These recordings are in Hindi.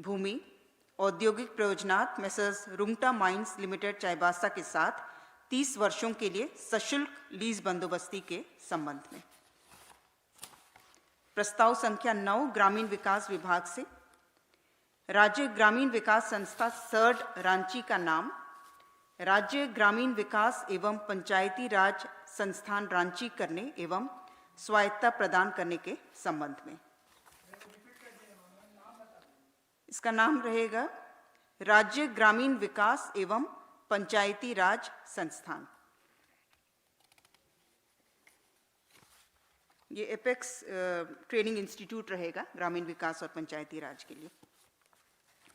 भूमि औद्योगिक प्रयोजनार्थ Messrs Rungta mines limited Chaibasa के साथ 30 वर्षों के लिए सशुल्क लीज बंदोबस्ती के संबंध में। प्रस्ताव संख्या 9 ग्रामीण विकास विभाग से राज्य ग्रामीण विकास संस्था सर्ड रांची का नाम राज्य ग्रामीण विकास एवं पंचायती राज संस्थान रांची करने एवं स्वायत्तता प्रदान करने के संबंध में। इसका नाम रहेगा राज्य ग्रामीण विकास एवं पंचायती राज संस्थान। ये एपेक्स ट्रेनिंग इंस्टीट्यूट रहेगा ग्रामीण विकास और पंचायती राज के लिए।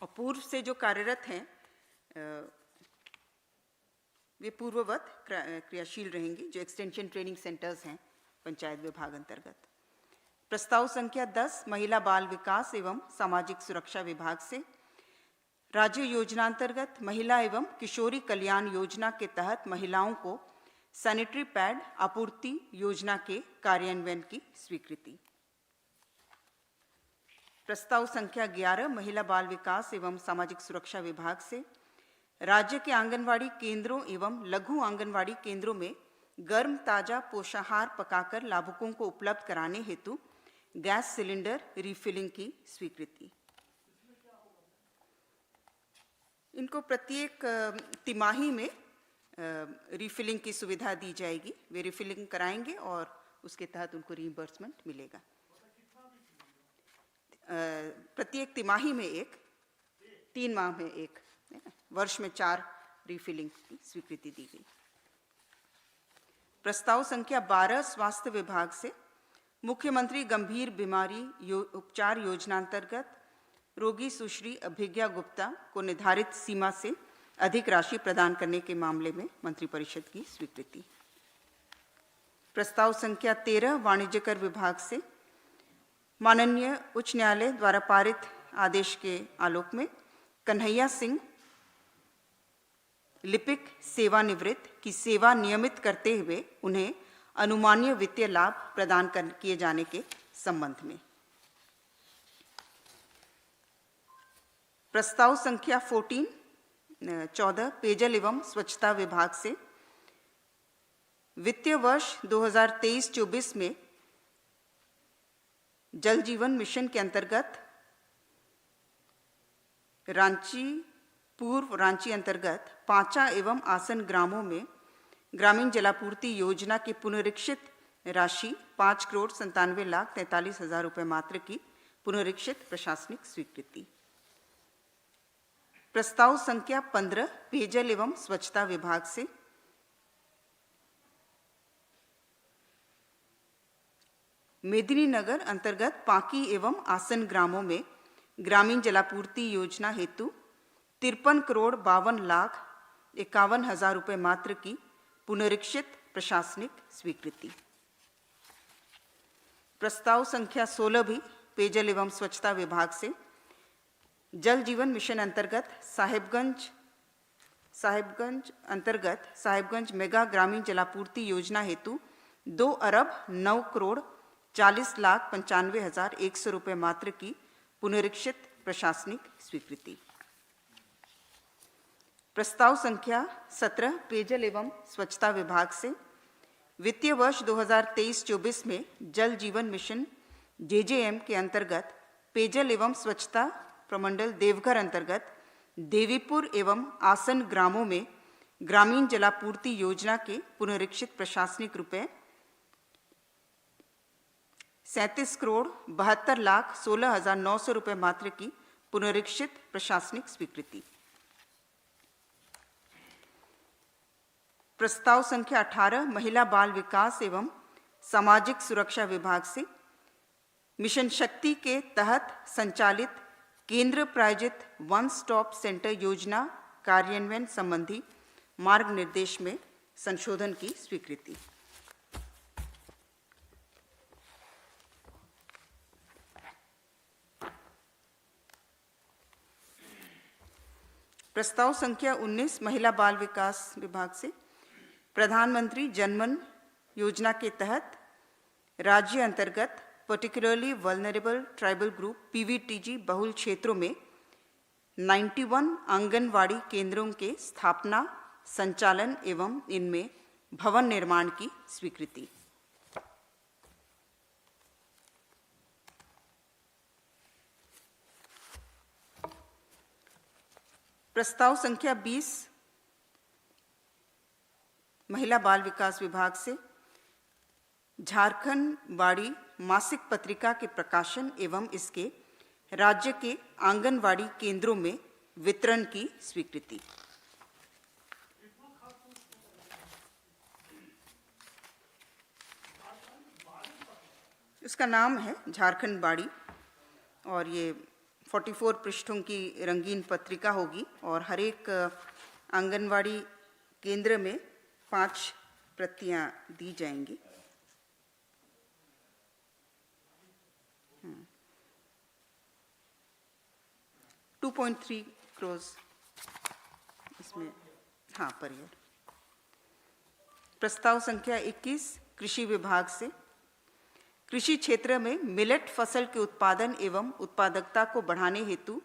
और पूर्व से जो कार्यरत हैं वे पूर्ववत क्रियाशील रहेंगी, जो एक्सटेंशन ट्रेनिंग सेंटर्स हैं पंचायत विभाग अंतर्गत। प्रस्ताव संख्या 10 महिला बाल विकास एवं सामाजिक सुरक्षा विभाग से राज्य योजना अंतर्गत महिला एवं किशोरी कल्याण योजना के तहत महिलाओं को सैनिटरी पैड आपूर्ति योजना के कार्यान्वयन की स्वीकृति। प्रस्ताव संख्या 11 महिला बाल विकास एवं सामाजिक सुरक्षा विभाग से राज्य के आंगनवाड़ी केंद्रों एवं लघु आंगनवाड़ी केंद्रों में गर्म ताजा पोषाहार पकाकर लाभुकों को उपलब्ध कराने हेतु गैस सिलेंडर रिफिलिंग की स्वीकृति। इनको प्रत्येक तिमाही में रिफिलिंग की सुविधा दी जाएगी। वे रिफिलिंग कराएंगे और उसके तहत उनको रीइंबर्समेंट मिलेगा। प्रत्येक तिमाही में एक, 3 माह में एक, वर्ष में 4 रिफिलिंग की स्वीकृति दी गई। प्रस्ताव संख्या 12 स्वास्थ्य विभाग से मुख्यमंत्री गंभीर बीमारी उपचार योजना अंतर्गत रोगी सुश्री अभिज्ञा गुप्ता को निर्धारित सीमा से अधिक राशि प्रदान करने के मामले में मंत्रिपरिषद की स्वीकृति। प्रस्ताव संख्या 13 वाणिज्य कर विभाग से माननीय उच्च न्यायालय द्वारा पारित आदेश के आलोक में कन्हैया सिंह लिपिक सेवानिवृत्त की सेवा नियमित करते हुए उन्हें अनुमानीय वित्तीय लाभ प्रदान किए जाने के संबंध में। प्रस्ताव संख्या 14 पेयजल एवं स्वच्छता विभाग से वित्तीय वर्ष 2023-24 में जल जीवन मिशन के अंतर्गत पूर्व रांची अंतर्गत 5 एवं आसन ग्रामों में ग्रामीण जलापूर्ति योजना की पुनरीक्षित राशि 5,97,43,000 रुपये मात्र की पुनरीक्षित प्रशासनिक स्वीकृति। प्रस्ताव संख्या 15 पेयजल एवं स्वच्छता विभाग से मेदिनीनगर अंतर्गत पाकी एवं आसन ग्रामों में ग्रामीण जलापूर्ति योजना हेतु 53,52,51,000 रुपये मात्र की पुनरीक्षित प्रशासनिक स्वीकृति। प्रस्ताव संख्या 16 भी पेयजल एवं स्वच्छता विभाग से जल जीवन मिशन अंतर्गत साहेबगंज मेगा ग्रामीण जलापूर्ति योजना हेतु 2,09,40,95,100 रुपये मात्र की पुनरीक्षित प्रशासनिक स्वीकृति। प्रस्ताव संख्या 17 पेयजल एवं स्वच्छता विभाग से वित्तीय वर्ष 2023-24 में जल जीवन मिशन JJM के अंतर्गत पेयजल एवं स्वच्छता प्रमंडल देवघर अंतर्गत देवीपुर एवं आसन ग्रामों में ग्रामीण जलापूर्ति योजना के पुनरीक्षित प्रशासनिक रुपये 37,72,16,900 रुपये मात्र की पुनरीक्षित प्रशासनिक स्वीकृति। प्रस्ताव संख्या 18 महिला बाल विकास एवं सामाजिक सुरक्षा विभाग से मिशन शक्ति के तहत संचालित केंद्र प्रायोजित वन स्टॉप सेंटर योजना कार्यान्वयन संबंधी मार्ग निर्देश में संशोधन की स्वीकृति। प्रस्ताव संख्या 19 महिला बाल विकास विभाग से प्रधानमंत्री जनमन योजना के तहत राज्य अंतर्गत particularly vulnerable tribal group PVTG बहुल क्षेत्रों में 91 आंगनवाड़ी केंद्रों के स्थापना, संचालन एवं इनमें भवन निर्माण की स्वीकृति। प्रस्ताव संख्या 20 महिला बाल विकास विभाग से झारखंड बाड़ी मासिक पत्रिका के प्रकाशन एवं इसके राज्य के आंगनवाड़ी केंद्रों में वितरण की स्वीकृति। इसका नाम है झारखंड बाड़ी और ये 44 पृष्ठों की रंगीन पत्रिका होगी और हर एक आंगनवाड़ी केंद्र में 5 प्रतियां दी जाएंगी। 2.3 करोड़ इसमें पर ईयर। प्रस्ताव संख्या 21 कृषि विभाग से कृषि क्षेत्र में मिलेट फसल के उत्पादन एवं उत्पादकता को बढ़ाने हेतु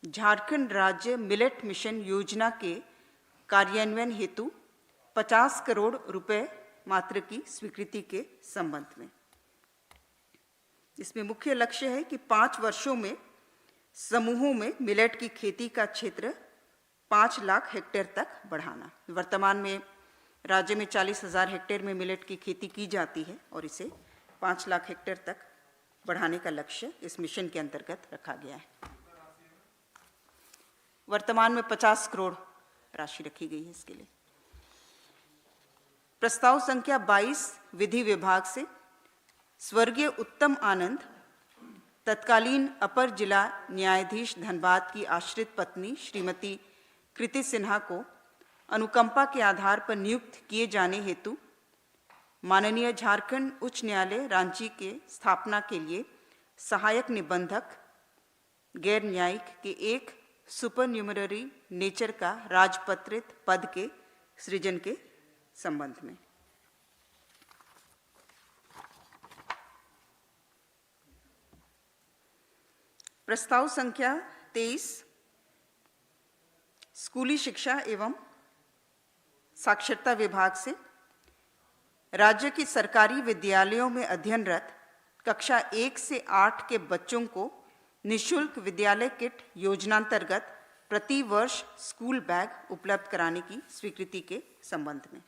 झारखंड राज्य मिलेट मिशन योजना के कार्यान्वयन हेतु 50 करोड़ रुपए मात्र की स्वीकृति के संबंध में। इसमें मुख्य लक्ष्य है कि 5 वर्षों में समूहों में मिलेट की खेती का क्षेत्र 5 लाख हेक्टेयर तक बढ़ाना। वर्तमान में राज्य में 40,000 हेक्टेयर में मिलेट की खेती की जाती है और इसे 5 लाख हेक्टेयर तक बढ़ाने का लक्ष्य इस मिशन के अंतर्गत रखा गया है। वर्तमान में 50 करोड़ राशि रखी गई है इसके लिए। प्रस्ताव संख्या 22 विधि विभाग से स्वर्गीय उत्तम आनंद तत्कालीन अपर जिला न्यायाधीश धनबाद की आश्रित पत्नी श्रीमती कृति सिन्हा को अनुकंपा के आधार पर नियुक्त किए जाने हेतु माननीय झारखंड उच्च न्यायालय रांची के स्थापना के लिए सहायक निबंधक गैर न्यायिक के एक सुपरन्यूमररी नेचर का राजपत्रित पद के सृजन के संबंध में। प्रस्ताव संख्या 23 स्कूली शिक्षा एवं साक्षरता विभाग से राज्य की सरकारी विद्यालयों में अध्ययनरत कक्षा 1 से 8 के बच्चों को निःशुल्क विद्यालय किट योजनांतर्गत प्रति वर्ष स्कूल बैग उपलब्ध कराने की स्वीकृति के संबंध में।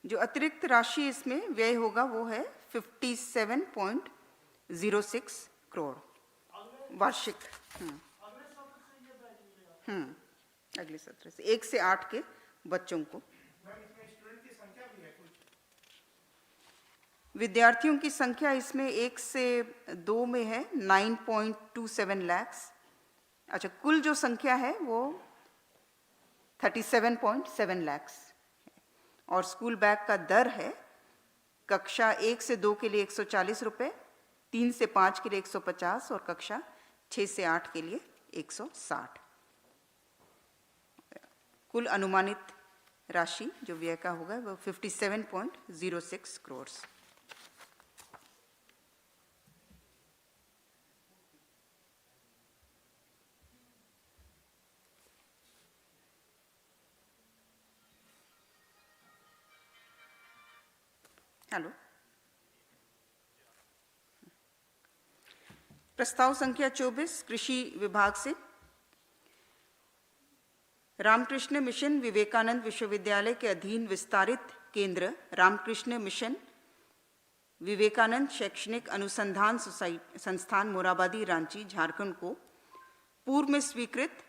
जो अतिरिक्त राशि इसमें व्यय होगा वो है 57.06 करोड़ वार्षिक। अगले सत्र से 1 से 8 के बच्चों को। विद्यार्थियों की संख्या इसमें 1 से 2 में है 9.27 लाख। अच्छा, कुल जो संख्या है वो 37.7 लाख और स्कूल बैग का दर है कक्षा 1 से 2 के लिए 140 रुपये, 3 से 5 के लिए 150 और कक्षा 6 से 8 के लिए 160। कुल अनुमानित राशि जो व्यय का होगा वो 57.06 करोड़। हेलो। प्रस्ताव संख्या 24 कृषि विभाग से रामकृष्ण मिशन विवेकानंद विश्वविद्यालय के अधीन विस्तारित केंद्र रामकृष्ण मिशन विवेकानंद शैक्षणिक अनुसंधान संस्थान मोराबादी रांची झारखंड को पूर्व में स्वीकृत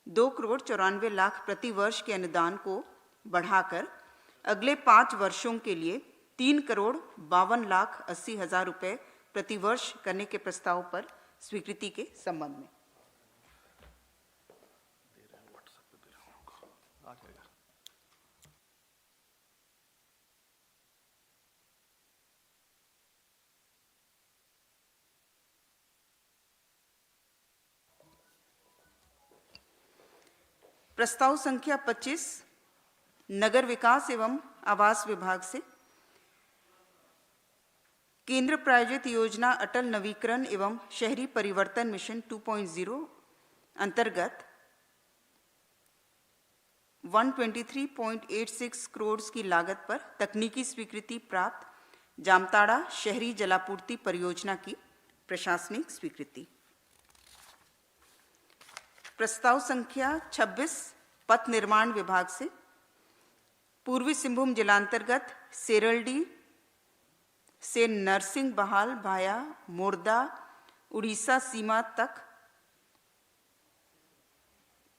2 करोड़ 94 लाख प्रति वर्ष के अनुदान को बढ़ाकर अगले 5 वर्षों के लिए 3 करोड़ 52 लाख 80 हजार रुपये प्रति वर्ष करने के प्रस्ताव पर स्वीकृति के संबंध में। प्रस्ताव संख्या 25 नगर विकास एवं आवास विभाग से केंद्र प्रायोजित योजना अटल नवीकरण एवं शहरी परिवर्तन मिशन 2.0 अंतर्गत 123.86 करोड़ की लागत पर तकनीकी स्वीकृति प्राप्त जामताड़ा शहरी जलापूर्ति परियोजना की प्रशासनिक स्वीकृति। प्रस्ताव संख्या 26 पथ निर्माण विभाग से पूर्वी सिंहभूम जिलांतर्गत सेरलडी से नरसिंह बहाल भाया मोरदा उड़ीसा सीमा तक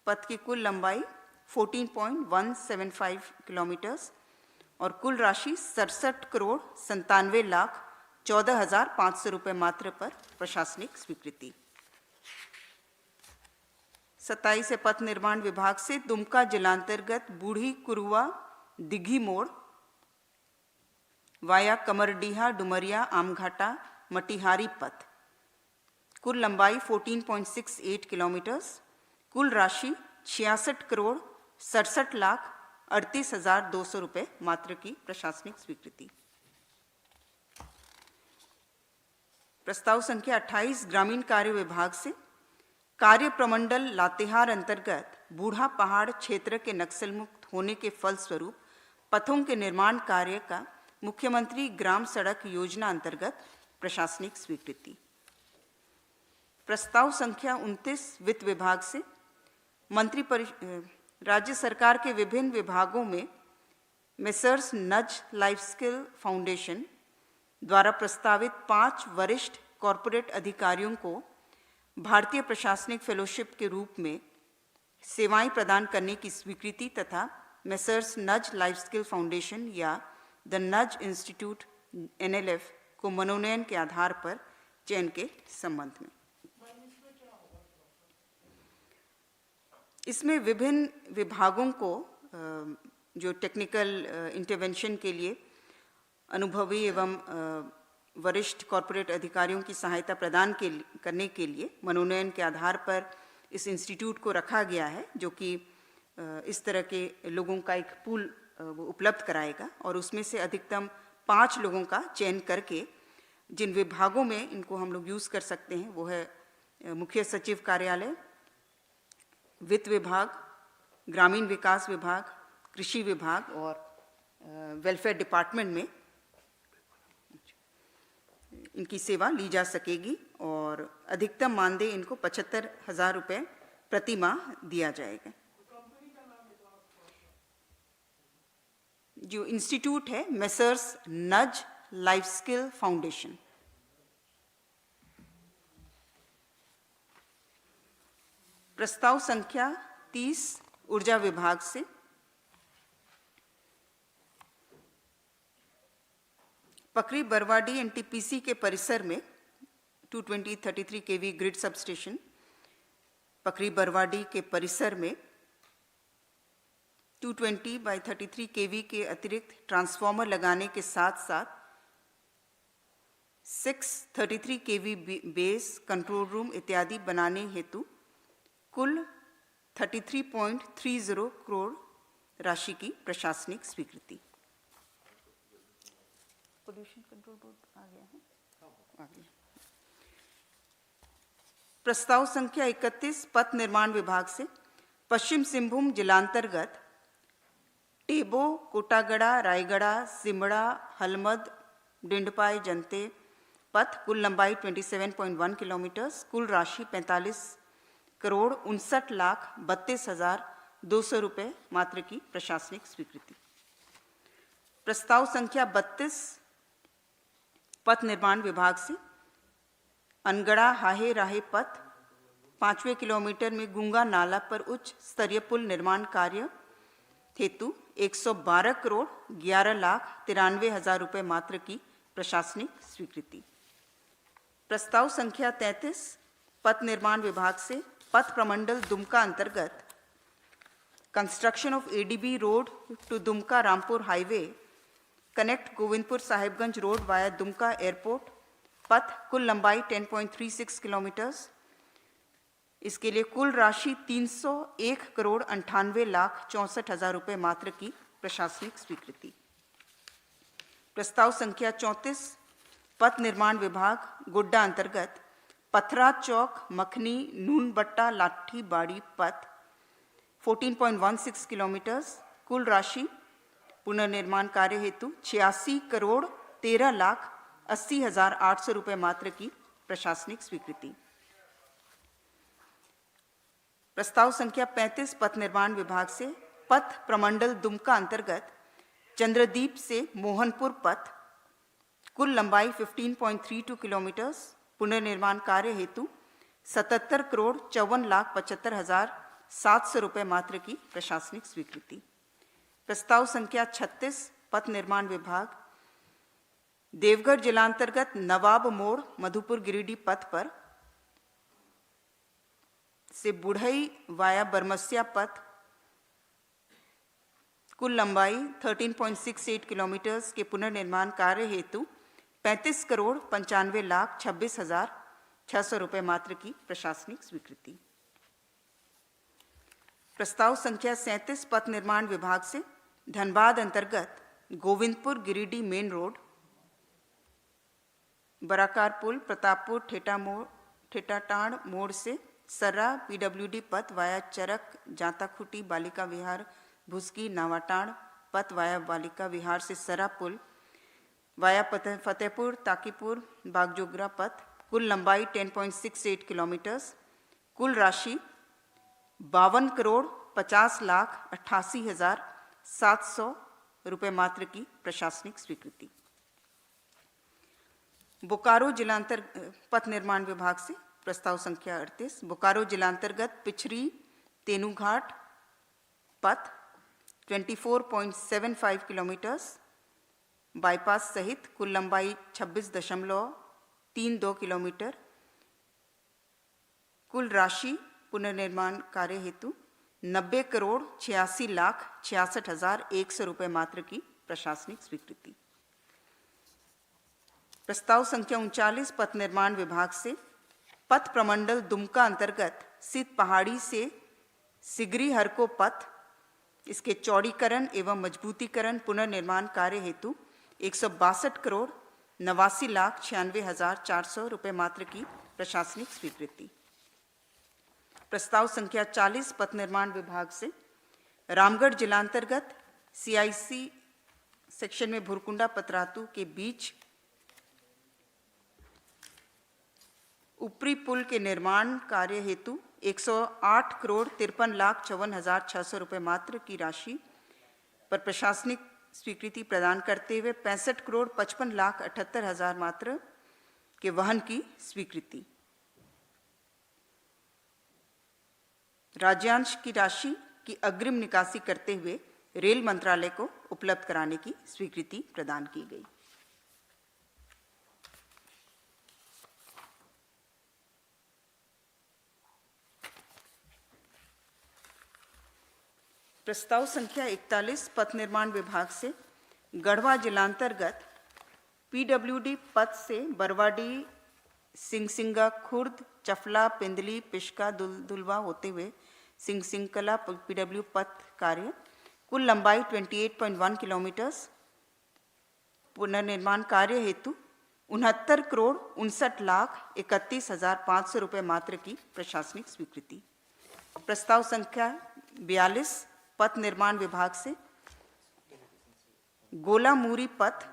पथ की कुल लंबाई 14.175 किलोमीटर्स और कुल राशि 67 करोड़ 97 लाख 14,500 रुपये मात्र पर प्रशासनिक स्वीकृति। 27 पथ निर्माण विभाग से दुमका जिलांतर्गत बूढ़ी कुरुआ दिघी मोड़ वाया कमरडीहा डुमरिया आमघाटा मटिहारी पथ कुल लंबाई 14.68 किलोमीटर्स कुल राशि 66 करोड़ 67 लाख 38,200 रुपये मात्र की प्रशासनिक स्वीकृति। प्रस्ताव संख्या 28 ग्रामीण कार्य विभाग से कार्य प्रमंडल लातेहार अंतर्गत बूढ़ा पहाड़ क्षेत्र के नक्सल मुक्त होने के फलस्वरूप पथों के निर्माण कार्य का मुख्यमंत्री ग्राम सड़क योजना अंतर्गत प्रशासनिक स्वीकृति। प्रस्ताव संख्या 29 वित्त विभाग से राज्य सरकार के विभिन्न विभागों में मेसर्स नज लाइफ स्किल फाउंडेशन द्वारा प्रस्तावित 5 वरिष्ठ कॉरपोरेट अधिकारियों को भारतीय प्रशासनिक फेलोशिप के रूप में सेवाएं प्रदान करने की स्वीकृति तथा मेसर्स नज लाइफ स्किल फाउंडेशन या द नज इंस्टीट्यूट NLF को मनोनयन के आधार पर चयन के संबंध में। इसमें विभिन्न विभागों को जो टेक्निकल इंटरवेंशन के लिए अनुभवी एवं वरिष्ठ कॉरपोरेट अधिकारियों की सहायता प्रदान करने के लिए मनोनयन के आधार पर इस इंस्टीट्यूट को रखा गया है, जो कि इस तरह के लोगों का एक पूल उपलब्ध कराएगा और उसमें से अधिकतम 5 लोगों का चयन करके जिन विभागों में इनको हम लोग यूज़ कर सकते हैं वो है मुख्य सचिव कार्यालय, वित्त विभाग, ग्रामीण विकास विभाग, कृषि विभाग और वेलफेयर डिपार्टमेंट में इनकी सेवा ली जा सकेगी और अधिकतम मानदेय इनको 75,000 रुपये प्रति माह दिया जाएगा। जो इंस्टीट्यूट है मेसर्स नज लाइफ स्किल फाउंडेशन। प्रस्ताव संख्या 30 ऊर्जा विभाग से पकरी बरवाडी NTPC के परिसर में 220-33 kV grid substation Pakri Barwadi के परिसर में 220/33 kV के अतिरिक्त ट्रांसफार्मर लगाने के साथ साथ 633 kV बेस कंट्रोल रूम इत्यादि बनाने हेतु कुल 33.30 करोड़ राशि की प्रशासनिक स्वीकृति। पोल्यूशन कंट्रोल बोर्ड आ गया है, आ गया। प्रस्ताव संख्या 31 पथ निर्माण विभाग से पश्चिम सिंहभूम जिलांतर्गत टेबो, कोटागड़ा, रायगढ़, सिमड़ा, हलमद, डिंडपाई जनते पथ कुल लंबाई 27.1 किलोमीटर कुल राशि 45 करोड़ 59 लाख 32,200 रुपये मात्र की प्रशासनिक स्वीकृति। प्रस्ताव संख्या 32 पथ निर्माण विभाग से अनगढ़ा हाहे राहे पथ 5वें किलोमीटर में गुंगा नाला पर उच्च स्तरीय पुल निर्माण कार्य हेतु 112 करोड़ 11 लाख 93,000 रुपये मात्र की प्रशासनिक स्वीकृति। प्रस्ताव संख्या 33 पथ निर्माण विभाग से पथ प्रमंडल दुमका अंतर्गत construction of ADB road to Dumka Rampur highway connect Govindpur Sahibganj road via Dumka airport पथ कुल लंबाई 10.36 किलोमीटर्स इसके लिए कुल राशि 301,98,64,00,000 रुपये मात्र की प्रशासनिक स्वीकृति। प्रस्ताव संख्या 34 पथ निर्माण विभाग गोड्डा अंतर्गत पथरा चौक मखनी नूनबट्टा लाठी बाड़ी पथ 14.16 किलोमीटर, कुल राशि पुनर्निर्माण कार्य हेतु 86,13,80,800 रुपये मात्र की प्रशासनिक स्वीकृति। प्रस्ताव संख्या 35 पथ निर्माण विभाग से पथ प्रमंडल दुमका अंतर्गत चंद्रदीप से मोहनपुर पथ, कुल लंबाई 15.32 किलोमीटर, पुनर्निर्माण कार्य हेतु 77,54,75,700 रुपये मात्र की प्रशासनिक स्वीकृति। प्रस्ताव संख्या 36 पथ निर्माण विभाग देवघर जिलांतर्गत नवाब मोड़ मधुपुर गिरिडीह पथ पर से बुढ़ई वाया बरमसिया पथ, कुल लंबाई 13.68 किलोमीटर के पुनर्निर्माण कार्य हेतु 35,95,26,600 रुपये मात्र की प्रशासनिक स्वीकृति। प्रस्ताव संख्या 37 पथ निर्माण विभाग से धनबाद अंतर्गत गोविंदपुर गिरिडीह मेन रोड बराकार पुल प्रतापपुर ठेटाटाड़ मोड़ से सर्रा पीडब्ल्यूडी पथ वाया चरक जांताखुटी बालिका विहार भुसकी नावाटाड़ पथ वाया बालिका विहार से सर्रा पुल वाया फतेहपुर ताकीपुर बागजोगरा पथ, कुल लंबाई 10.68 किलोमीटर, कुल राशि 52,50,88,700 रुपये मात्र की प्रशासनिक स्वीकृति। बोकारो जिलांतर पथ निर्माण विभाग से प्रस्ताव संख्या 38 बोकारो जिलांतर्गत पिछरी तेनुघाट पथ 24.75 किलोमीटर बाईपास सहित कुल लंबाई 26.32 किलोमीटर, कुल राशि पुनर्निर्माण कार्य हेतु 90,86,66,100 रुपये मात्र की प्रशासनिक स्वीकृति। प्रस्ताव संख्या 39 पथ निर्माण विभाग से पथ प्रमंडल दुमका अंतर्गत स्थित पहाड़ी से सिगरी हरको पथ, इसके चौड़ीकरण एवं मजबूतीकरण पुनर्निर्माण कार्य हेतु 162,89,96,400 रुपये मात्र की प्रशासनिक स्वीकृति। प्रस्ताव संख्या 40 पथ निर्माण विभाग से रामगढ़ जिलांतर्गत CIC सेक्शन में भुरकुंडा पतरातू के बीच ऊपरी पुल के निर्माण कार्य हेतु 108,53,54,600 रुपये मात्र की राशि पर प्रशासनिक स्वीकृति प्रदान करते हुए 65,55,78,000 मात्र के वहन की स्वीकृति। राज्यांश की राशि की अग्रिम निकासी करते हुए रेल मंत्रालय को उपलब्ध कराने की स्वीकृति प्रदान की गई। प्रस्ताव संख्या 41 पथ निर्माण विभाग से गढ़वा जिलांतर्गत PWD पथ से बरवाडी सिंगसिंगा खुर्द चफला पिंदली पिशका दुलवा होते हुए सिंगसिंगकला PW पथ कार्य, कुल लंबाई 28.1 किलोमीटर, पुनर्निर्माण कार्य हेतु 69,59,31,500 रुपये मात्र की प्रशासनिक स्वीकृति। प्रस्ताव संख्या 42 पथ निर्माण विभाग से गोलामूरी पथ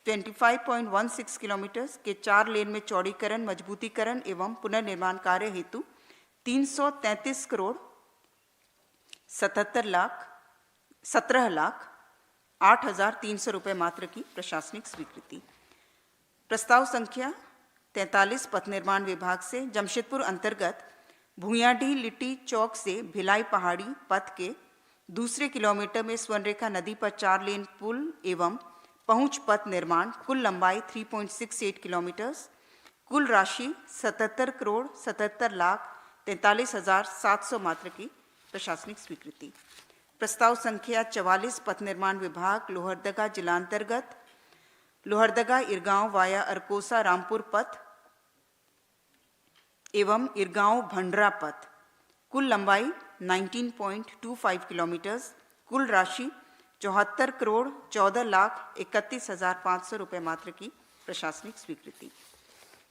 25.16 किलोमीटर के 4 लेन में चौड़ीकरण मजबूतीकरण एवं पुनर्निर्माण कार्य हेतु 333,17,08,300 रुपये मात्र की प्रशासनिक स्वीकृति। प्रस्ताव संख्या 43 पथ निर्माण विभाग से जमशेदपुर अंतर्गत भूयाडीह लिट्टी चौक से भिलाई पहाड़ी पथ के दूसरे किलोमीटर में स्वर्णरेखा नदी पर 4 लेन पुल एवं पहुंच पथ निर्माण, कुल लंबाई 3.68 किलोमीटर, कुल राशि 77,77,43,700 मात्र की प्रशासनिक स्वीकृति। प्रस्ताव संख्या 44 पथ निर्माण विभाग लोहरदगा जिलांतर्गत लोहरदगा इरगांव वाया अरकोसा रामपुर पथ एवं इरगांव भंडरा पथ, कुल लंबाई 19.25 किलोमीटर्स, कुल राशि 74 करोड़ 14,31,500 रुपये मात्र की प्रशासनिक स्वीकृति।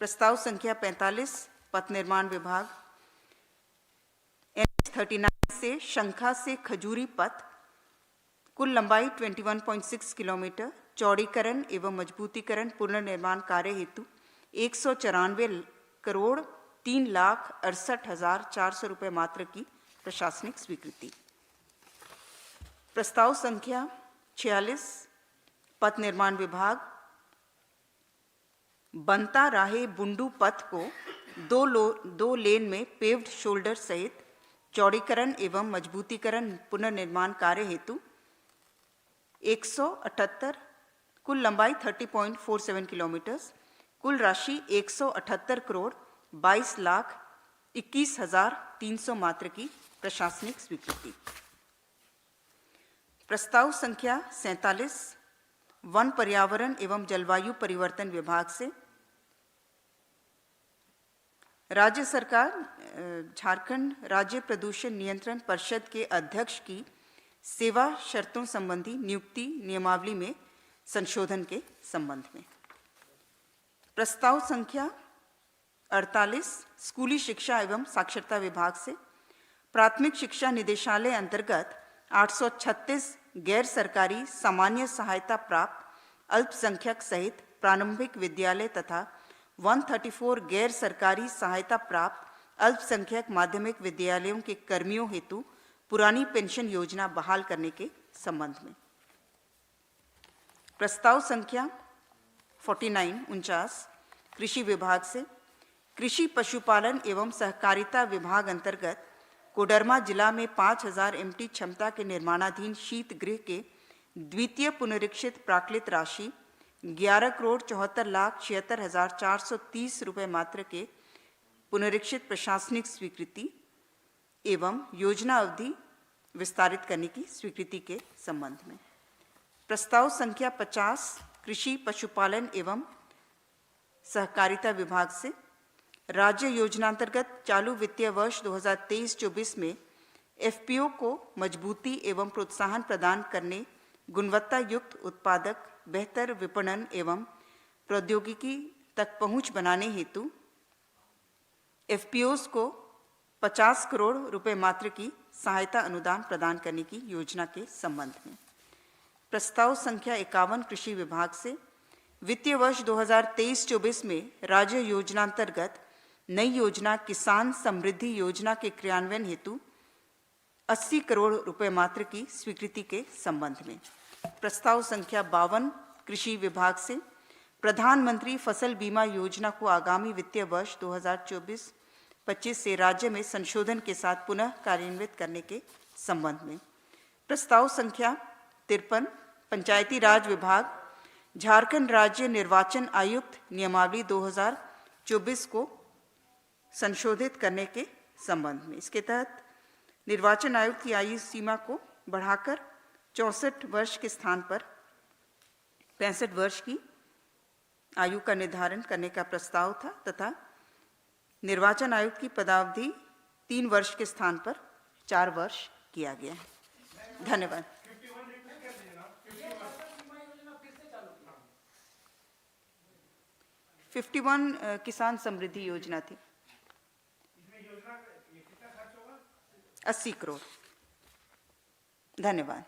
प्रस्ताव संख्या 45 पथ निर्माण विभाग, NH39 से शंखा से खजूरी पथ, कुल लंबाई 21.6 किलोमीटर, चौड़ीकरण एवं मजबूतीकरण पुनर्निर्माण कार्य हेतु 194 करोड़ 3,68,400 रुपये मात्र की प्रशासनिक स्वीकृति। प्रस्ताव संख्या 46 पथ निर्माण विभाग, बनता राहे बुंडू पथ को दो लेन में पेव्ड शोल्डर सहित चौड़ीकरण एवं मजबूतीकरण पुनर्निर्माण कार्य हेतु 178, कुल लंबाई 30.47 किलोमीटर, कुल राशि 178 करोड़ 22,21,300 मात्र की प्रशासनिक स्वीकृति। प्रस्ताव संख्या 47 वन पर्यावरण एवं जलवायु परिवर्तन विभाग से राज्य सरकार झारखंड राज्य प्रदूषण नियंत्रण परिषद के अध्यक्ष की सेवा शर्तों संबंधी नियुक्ति नियमावली में संशोधन के संबंध में। प्रस्ताव संख्या 48 स्कूली शिक्षा एवं साक्षरता विभाग से प्राथमिक शिक्षा निदेशालय अंतर्गत 836 गैर सरकारी सामान्य सहायता प्राप्त अल्पसंख्यक सहित प्रारंभिक विद्यालय तथा 134 गैर सरकारी सहायता प्राप्त अल्पसंख्यक माध्यमिक विद्यालयों के कर्मियों हेतु पुरानी पेंशन योजना बहाल करने के संबंध में। प्रस्ताव संख्या 49 कृषि विभाग से कृषि पशुपालन एवं सहकारिता विभाग अंतर्गत कोडरमा जिला में 5000 MT क्षमता के निर्माणाधीन शीत गृह के द्वितीय पुनरीक्षित प्राक्कृत राशि 11,74,76,430 रुपये मात्र के पुनरीक्षित प्रशासनिक स्वीकृति एवं योजना अवधि विस्तारित करने की स्वीकृति के संबंध में। प्रस्ताव संख्या 50 कृषि पशुपालन एवं सहकारिता विभाग से राज्य योजनांतर्गत चालू वित्तीय वर्ष 2023-24 में FPO को मजबूती एवं प्रोत्साहन प्रदान करने, गुणवत्ता युक्त उत्पादक, बेहतर विपणन एवं प्रौद्योगिकी तक पहुंच बनाने हेतु FPOs को 50 करोड़ रुपए मात्र की सहायता अनुदान प्रदान करने की योजना के संबंध में। प्रस्ताव संख्या 51 कृषि विभाग से वित्तीय वर्ष 2023-24 में राज्य योजनांतर्गत नई योजना किसान समृद्धि योजना के क्रियान्वयन हेतु 80 करोड़ रुपए मात्र की स्वीकृति के संबंध में। प्रस्ताव संख्या 52 कृषि विभाग से प्रधानमंत्री फसल बीमा योजना को आगामी वित्तीय वर्ष 2024-25 से राज्य में संशोधन के साथ पुनः कार्यान्वित करने के संबंध में। प्रस्ताव संख्या 53 पंचायती राज विभाग, झारखंड राज्य निर्वाचन आयुक्त नियमावली 2024 को संशोधित करने के संबंध में। इसके तहत निर्वाचन आयुक्त की आयु सीमा को बढ़ाकर 64 वर्ष के स्थान पर 65 वर्ष की आयु का निर्धारण करने का प्रस्ताव था तथा निर्वाचन आयुक्त की पदावधि 3 वर्ष के स्थान पर 4 वर्ष किया गया है। धन्यवाद। 51 किसान समृद्धि योजना थी। 80 करोड़। धन्यवाद।